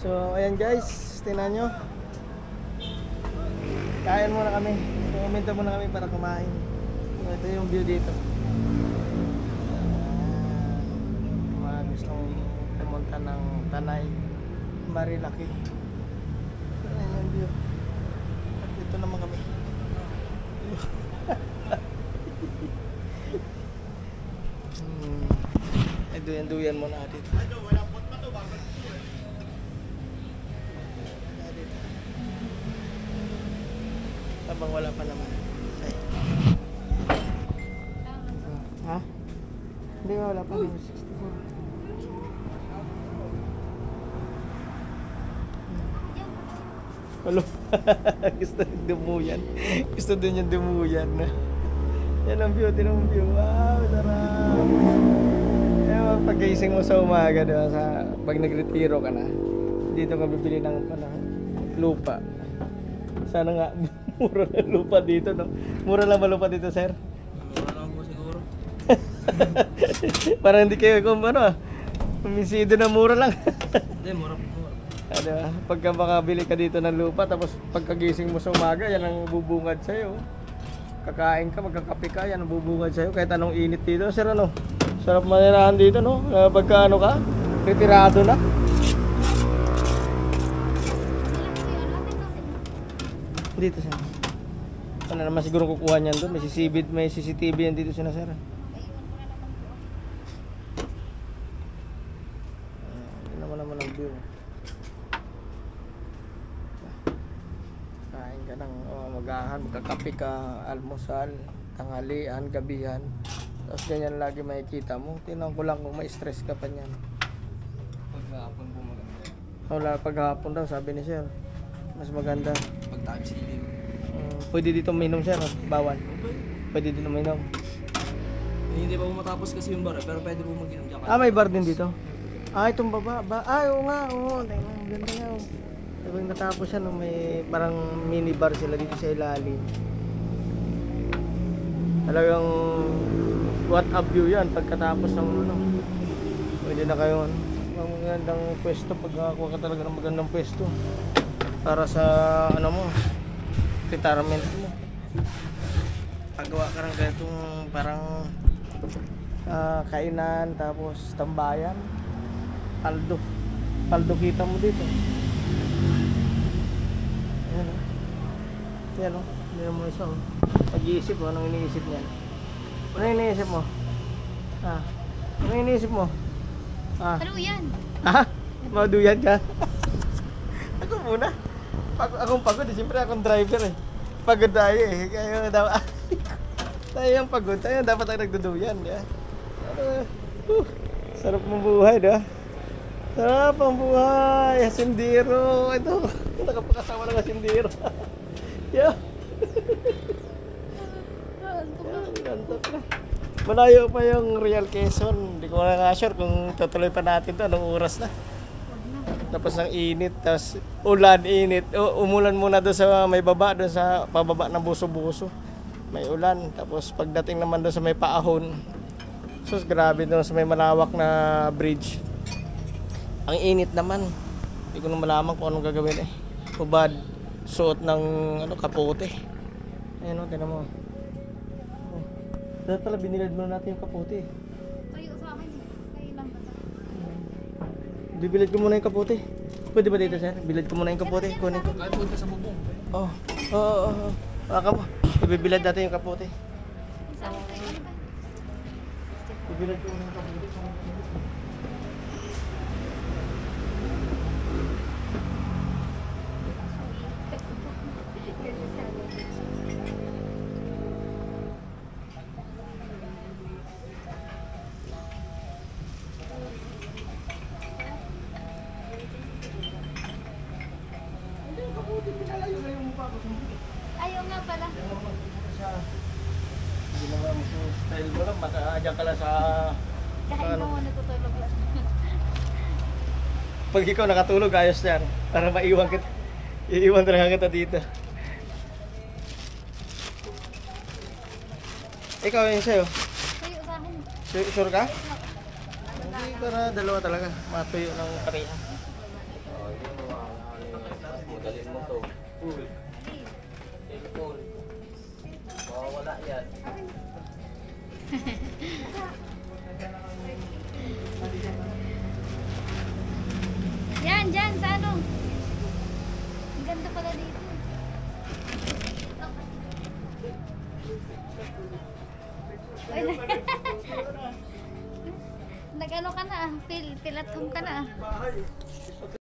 So, ayan guys, tingnan nyo. Kain muna kami. Kuminta muna kami para kumain. So, ito yung view dito. Mga gustong pumunta ng Tanay, Marilaki. Ayan yung view. At dito naman kami. Duyan-duyan muna dito. Habang wala pa naman. Ay. Ha? Hindi, wala pa. 64. Hello. Gusto din dumuyan. Gusto din yung dumuyan. Yan ang view. Tinong view. Wow, sarap. Yan, pag-gising mo sa umaga, diba, pag nagretiro ka na, dito ka bibili ng lupa. Sana nga mura na lupa dito, no? Mura lang ba lupa dito, sir? Mura lang po siguro. Parang hindi kayo kung ano, kumisido na mura lang. Hindi, mura po. Ano, pagka makabili ka dito ng lupa, tapos pagkagising mo sa umaga, yan ang bubungad sa'yo. Kakain ka, magkakape ka, yan ang bubungad sa'yo. Kahit anong init dito, sir, ano? Sarap manirahan dito, no? Pagka ano ka, retirado na. Dito siya. Ano naman siguro kukuha niyan doon? May CCTV yan dito siya na, sir. Hindi naman ang view. Kain ka ng magahan, magkakape ka, almusal, tanghalian, gabihan. Tapos ganyan lagi makikita mo. Tinanong ko lang kung may stress ka pa niyan. Paghapon po maganda. Wala, paghapon daw, sabi ni sir. Mas maganda. Pag-time sleeping. Pwede dito uminom, sir. Bawal. Pwede dito uminom. Hindi pa po matapos kasi yung bar, pero pwede po mag-inom dyan. May bar din dito. Itong baba. Oo nga, oo. Ganda nga. Kapag natapos yan, may parang mini bar sila dito sa ilalim. Talagang what a view yan pagkatapos ng ano. Pwede na kayo ang magandang pwesto pagkakakuha ka talaga ng magandang pwesto para sa ano mo, retirement mo. Paggawa ka ng ganitong parang kainan, tapos tambayan, paldo kita mo dito. Ayan o, hindi mo isa o. Pag-iisip mo, anong iniisip niyan? Ano iniisip mo? Ano iniisip mo? Taluyan. Maduyan ka? Ako muna. Akong pagod eh. Siyempre akong driver eh. Pagod tayo eh. Kaya dapat tayo yung pagod. Tayo dapat tayo nagduduyan. Yeah? Sarap mong buhay, diba? Sarap ang buhay. Hasindiro. Ito. Nakapakasawa ng hasindiro. Yeah. Gantok na. Malayo pa yung Real Quezon. Hindi ko na sure kung tutuloy pa natin to. Anong oras na? Tapos ang init, tapos ulan, init. Umulan muna doon sa may baba, doon sa pababa ng buso-buso. May ulan. Tapos pagdating naman doon sa may paahon, sus, grabe doon sa may malawak na bridge. Ang init naman. Hindi ko na malaman kung anong gagawin eh. Hubad, suot ng kapote. Ayun o, tinan mo. Dapat pala binilad muna natin yung kapote. Tayo sa akin. Kayo lang ba? Bibilad ko muna yung kapote. Pwede ba dito, sir? Bilad ko muna yung kapote. Kunin ko. Kahit punta sa bubong. Oo. Baka mo. Ibibilad natin yung kapote. Sa akin kayo ano ba? Bibilad ko muna yung kapote. Ayaw nga pala. Hindi naman mo style mo lang. Makaadyan ka lang sa... Kahit mo natutulog lang. Pag ikaw nakatulog, ayos yan. Para maiwan kita. Iiwan talaga kita dito. Ikaw yung sa'yo. Tayo sa akin. Sure ka? Hindi, para dalawa talaga. Matuyo ng pareha. Dalhin mo to. Cool. Cool. Mawawala yan. Yan, dyan, sa ano? Ang ganda pala dito. Ay, nag-ano ka na, feel at home ka na.